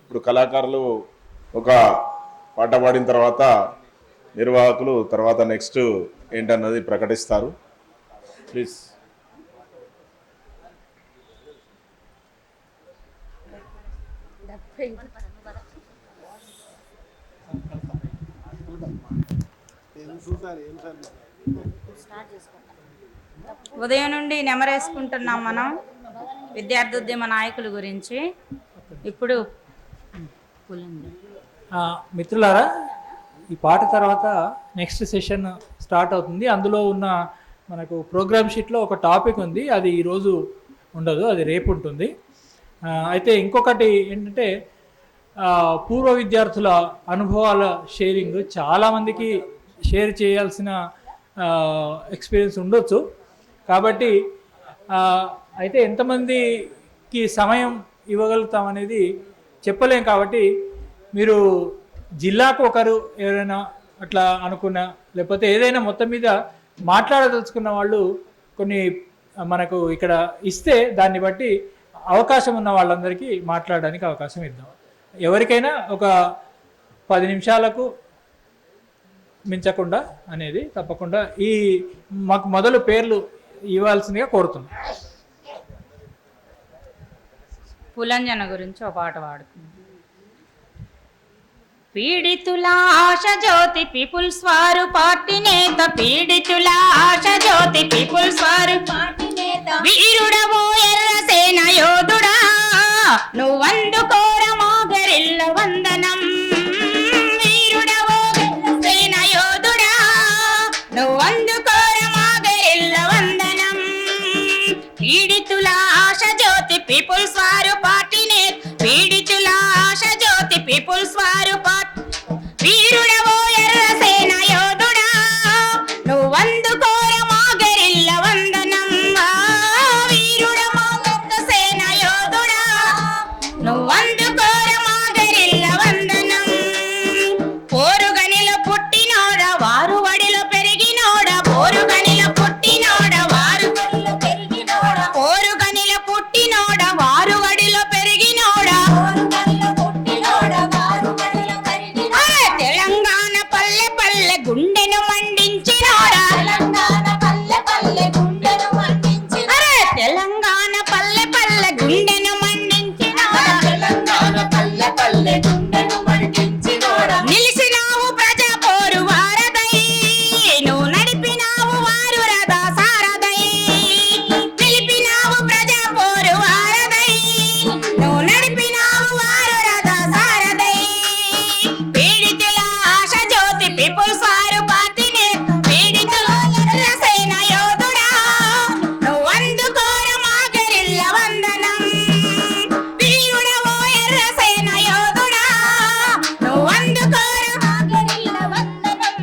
ఇప్పుడు కళాకారులు ఒక పాట పాడిన తర్వాత నిర్వాహకులు తర్వాత నెక్స్ట్ ఏంటన్నది ప్రకటిస్తారు. ప్లీజ్. ఉదయం నుండి నెమరేసుకుంటున్నాం మనం విద్యార్థుద్యమ నాయకుల గురించి. ఇప్పుడు మిత్రులారా, ఈ పాట తర్వాత నెక్స్ట్ సెషన్ స్టార్ట్ అవుతుంది. అందులో ఉన్న మనకు ప్రోగ్రామ్ షీట్లో ఒక టాపిక్ ఉంది, అది ఈరోజు ఉండదు, అది రేపు ఉంటుంది. అయితే ఇంకొకటి ఏంటంటే పూర్వ విద్యార్థుల అనుభవాల షేరింగ్. చాలామందికి షేర్ చేయాల్సిన ఎక్స్పీరియన్స్ ఉండొచ్చు. కాబట్టి అయితే ఎంతమందికి సమయం ఇవ్వగలుగుతాం అనేది చెప్పలేం. కాబట్టి మీరు జిల్లాకు ఒకరు ఎవరైనా అట్లా అనుకున్నా, లేకపోతే ఏదైనా మొత్తం మీద మాట్లాడదలుచుకున్న వాళ్ళు కొన్ని మనకు ఇక్కడ ఇస్తే దాన్ని బట్టి అవకాశం ఉన్న వాళ్ళందరికీ మాట్లాడడానికి అవకాశం ఇద్దాం. ఎవరికైనా ఒక 10 నిమిషాలకు మించకుండా అనేది తప్పకుండా ఈ మాకు మొదలు పేర్లు ఇవ్వాల్సిందిగా కోరుతున్నాం. పులంజన గురించి ఒక పాట పాడుతుంది. పీడితుల ఆశ జ్యోతి పీపుల్స్ వారు పార్టీ నేత, పీడితుల ఆశ జ్యోతి పీపుల్స్ వారు పార్టీ నేత, వీరుడవో ఎర్రసేన యోధుడా నువ్వందుకోర మోగరిల్ల వందనం, వీరుడవో ఎర్రసేన యోధుడా నువ్వందుకోర మోగరిల్ల వందనం, పీడితుల ఆశ జ్యోతి పీపుల్స్ వారు పార్టీ నేత, పీడితుల ఆశ జ్యోతి పీపుల్స్ వారు వీరుడవో ఎర్రసేన యోధుడా నువ్వందుకోర మాగరిల్ల వందనం, వీరుడవో ఎర్రసేన యోధుడా నువ్వందుకోర మాగరిల్ల వందనం, పోరుగనిలో పుట్టినోడ వారు వడిలో పెరిగినోడ, పోరుగనిలో పుట్టినోడ వారు వడిలో పెరిగినోడ, పోరుగనిలో పుట్టినోడ వారు వడిలో పెరిగినోడ, తెలంగాణ పల్లె పల్లె గుండెను మండించినోడా, తెలంగాణ పల్లె పల్లె గుండెను మండించినోడా, తెలంగాణ పల్లె పల్లె గుండెను మండించినోడా, తెలంగాణ పల్లె పల్లె గుండెను మండించినోడా, నిలిసినావు ప్రజా పోరు వారదై నువ్వు నడిపినావు వారు రథ సారదై, నిలిపినావు ప్రజా పోరు వారదై నువ్వు నడిపినావు వారు రథ సారదై, పీడితుల ఆశ జ్యోతి పీపుల్స్ వారు పార్టీ నేత, పీడితుల ఎర్రసేన యోధుడా నువ్వందుకోర మాగరిల్ల వందనం, వీరుడవో ఎర్రసేన యోధుడా నువ్వందుకోర మాగరిల్ల వందనం,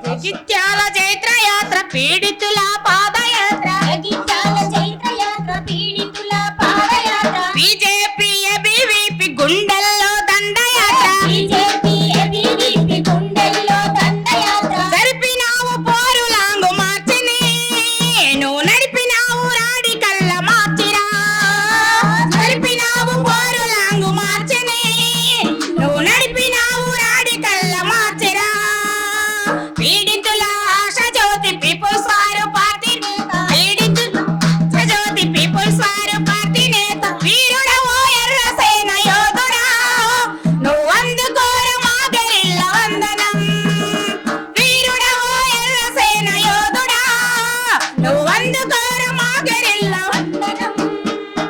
జగిత్యాల చైత్రయాత్ర పీడితుల పాదయాత్ర, జగిత్యాల చైత్రయాత్ర పీడితుల పాదయాత్ర, బీజేపీ ఏబీవీపీ గుండెల్లో దండయాత్ర, బీజేపీ ఏబీవీపీ గుండెల్లో దండయాత్ర, జరిపినావు పోరు లాంగు మార్చిని నువ్వు నడిపినావు రాడికల్ల మార్చిరా, జరిపినావు పోరు లాంగు మార్చిని నువ్వు నడిపినావు రాడికల్ల మార్చిరా, పీడితుల ఆశ జ్యోతి పీపుల్స్ వారు పార్టీ నేత, పీడితుల ఆశ జ్యోతి పీపుల్స్ వారు పార్టీ నేత, వీరుడవో ఎర్రసేన యోధుడా నువ్వందుకోర మాగరిల్ల వందనం, వీరుడవో ఎర్రసేన యోధుడా నువ్వందుకోర మాగరిల్ల వందనం,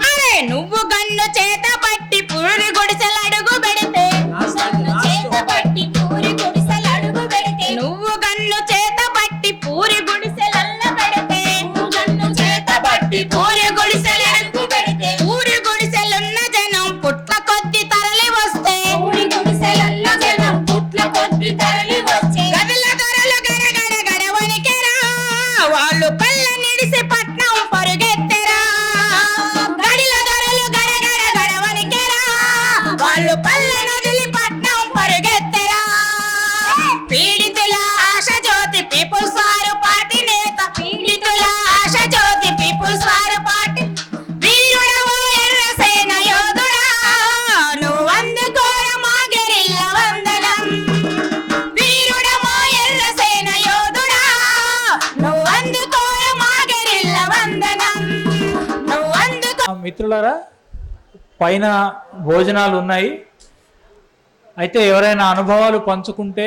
అరే నువ్వు గన్ను చేత పట్టి పూరి గుడిసెలు అడుగు పెడితే, చేత పట్టి పూరి గుడిసెలు అడుగు పెడితే, నువ్వు గన్ను చేత పట్టి పూరి గుడిసెలల్ల పెడితే, గన్ను చేత పట్టి పూరి గుడిసెలు అడుగు పెడితే, పూరి గుడిసెలున్న జనం పుట్ల కొద్ది తరలి వస్తే, పూరి గుడిసెలల్ల జనం పుట్ల కొద్ది తరలి వచ్చే, గదుల ధరలు గడగడ గడవనికెరా వాళ్ళు పల్ల నిడిసి పట్నం పరుగెత్తెరా, గడిల ధరలు గడగడ గడవనికెరా వాళ్ళు పల్ల నదిలి పట్నం పరుగెత్తెరా, పీడితుల ఆశ జ్యోతి పీపుల్స్ వారు పార్టీ నేత, పీడితుల ఆశ జ్యోతి పీపుల్స్ వారు పార్టీ, వీరుడవో ఎర్రసేన యోధుడా నువ్వు మిత్రులారా, పైన భోజనాలు ఉన్నాయి. అయితే ఎవరైనా అనుభవాలు పంచుకుంటే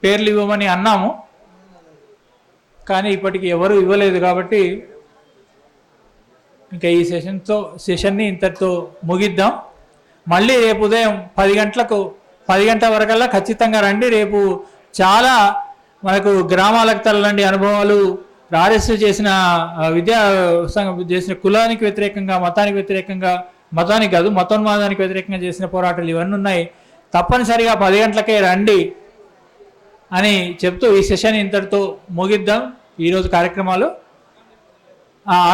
పేర్లు ఇవ్వమని అన్నాము, కానీ ఇప్పటికి ఎవరు ఇవ్వలేదు. కాబట్టి ఇంకా ఈ సెషన్ని ఇంతటితో ముగిద్దాం. మళ్ళీ రేపు ఉదయం 10 గంటల వరకల్లా ఖచ్చితంగా రండి. రేపు చాలా మనకు గ్రామాలకు తరలండి అనుభవాలు, ఆర్ఎస్ఎస్ చేసిన విద్యా చేసిన కులానికి వ్యతిరేకంగా, మతానికి వ్యతిరేకంగా, మతానికి కాదు మతోన్మాదానికి వ్యతిరేకంగా చేసిన పోరాటాలు ఇవన్నీ ఉన్నాయి. తప్పనిసరిగా 10 గంటలకే రండి అని చెప్తూ ఈ సెషన్ ఇంతటితో ముగిద్దాం. ఈరోజు కార్యక్రమాలు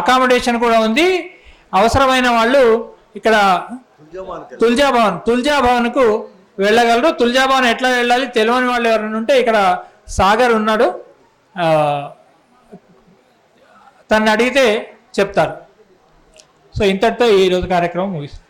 అకామిడేషన్ కూడా ఉంది. అవసరమైన వాళ్ళు ఇక్కడ తుల్జా భవన్కు వెళ్ళగలరు. తుల్జా భవన్ ఎట్లా వెళ్ళాలి తెలియని వాళ్ళు ఎవరైనా ఉంటే ఇక్కడ సాగర్ ఉన్నాడు, తను అడిగితే చెప్తారు. సో ఇంతటితో ఈరోజు కార్యక్రమం ముగిస్తుంది.